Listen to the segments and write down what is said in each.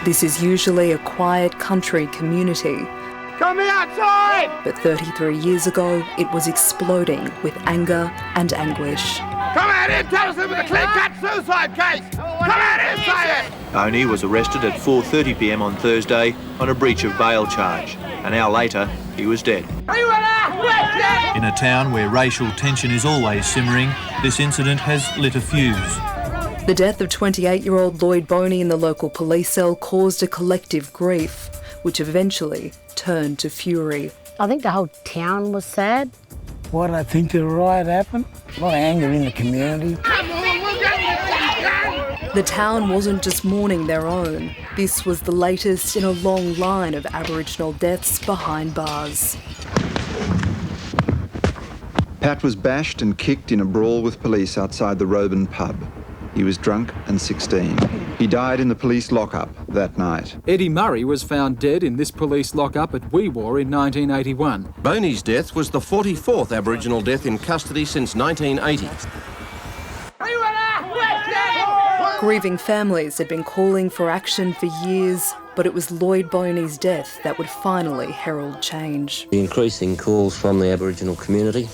This is usually a quiet country community. Come outside! But 33 years ago, it was exploding with anger and anguish. Come out here and tell us it was a clear-cut suicide case! Come out here and say it! Boney was arrested at 4:30 p.m. on Thursday on a breach of bail charge. An hour later, he was dead. In a town where racial tension is always simmering, this incident has lit a fuse. The death of 28-year-old Lloyd Boney in the local police cell caused a collective grief, which eventually turned to fury. I think the whole town was sad. What I think the riot happened? A lot of anger in the community. The town wasn't just mourning their own. This was the latest in a long line of Aboriginal deaths behind bars. Pat was bashed and kicked in a brawl with police outside the Roban pub. He was drunk and 16. He died in the police lockup that night. Eddie Murray was found dead in this police lockup at Wee Waa in 1981. Boney's death was the 44th Aboriginal death in custody since 1980. Grieving families had been calling for action for years, but it was Lloyd Boney's death that would finally herald change. The increasing calls from the Aboriginal community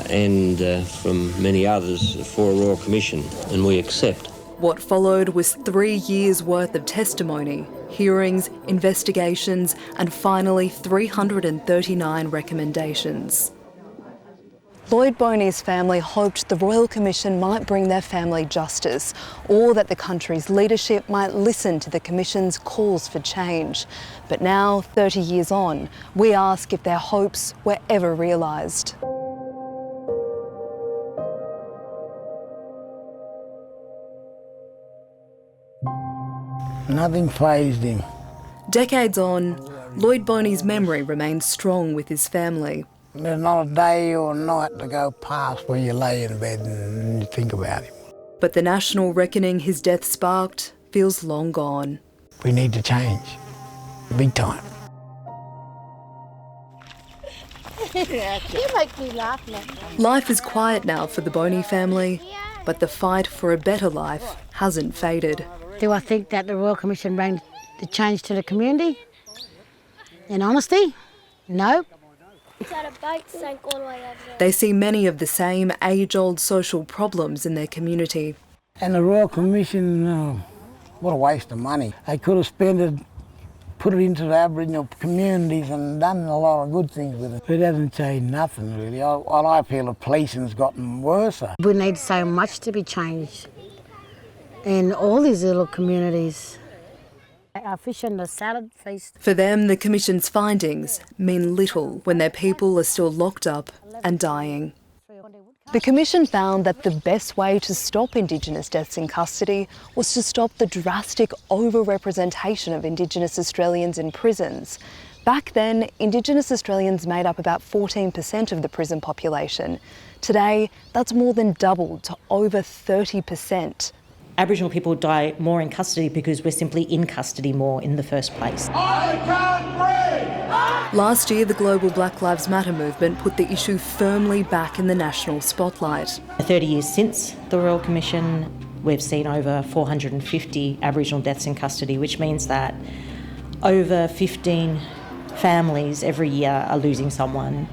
and from many others for a Royal Commission, and we accept. What followed was 3 years' worth of testimony, hearings, investigations, and finally 339 recommendations. Lloyd Boney's family hoped the Royal Commission might bring their family justice, or that the country's leadership might listen to the Commission's calls for change. But now, 30 years on, we ask if their hopes were ever realised. Nothing fazed him. Decades on, Lloyd Boney's memory remains strong with his family. There's not a day or night to go past where you lay in bed and you think about him. But the national reckoning his death sparked feels long gone. We need to change, big time. You make me laugh now. Life is quiet now for the Boney family, but the fight for a better life hasn't faded. Do I think that the Royal Commission bring the change to the community? In honesty, no. They see many of the same age-old social problems in their community. And the Royal Commission, what a waste of money. They could have spent it, put it into the Aboriginal communities and done a lot of good things with it. It hasn't changed nothing really. I feel the policing's gotten worse. We need so much to be changed in all these little communities. Our fish and the salad feast. For them, the Commission's findings mean little when their people are still locked up and dying. The Commission found that the best way to stop Indigenous deaths in custody was to stop the drastic over-representation of Indigenous Australians in prisons. Back then, Indigenous Australians made up about 14% of the prison population. Today, that's more than doubled to over 30%. Aboriginal people die more in custody because we're simply in custody more in the first place. I can't breathe! Last year, the global Black Lives Matter movement put the issue firmly back in the national spotlight. 30 years since the Royal Commission, we've seen over 450 Aboriginal deaths in custody, which means that over 15 families every year are losing someone.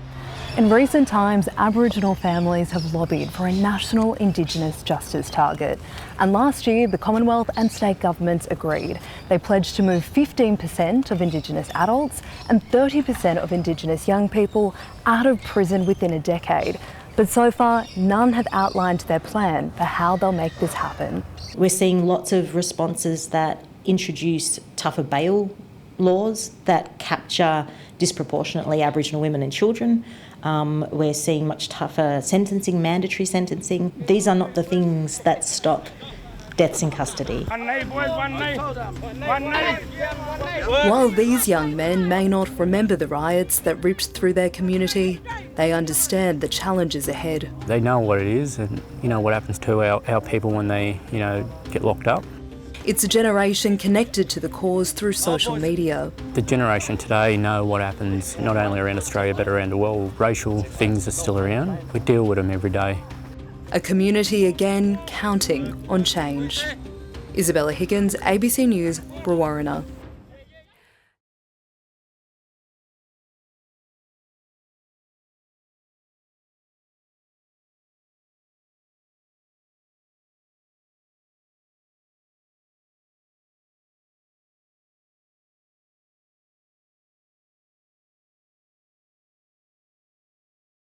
In recent times, Aboriginal families have lobbied for a national Indigenous justice target. And last year, the Commonwealth and state governments agreed. They pledged to move 15% of Indigenous adults and 30% of Indigenous young people out of prison within a decade. But so far, none have outlined their plan for how they'll make this happen. We're seeing lots of responses that introduce tougher bail laws that capture disproportionately Aboriginal women and children. We're seeing much tougher sentencing, mandatory sentencing. These are not the things that stop deaths in custody. While these young men may not remember the riots that ripped through their community, they understand the challenges ahead. They know what it is and what happens to our people when they get locked up. It's a generation connected to the cause through social media. The generation today know what happens not only around Australia but around the world. Racial things are still around. We deal with them every day. A community again counting on change. Isabella Higgins, ABC News, Brewarrina.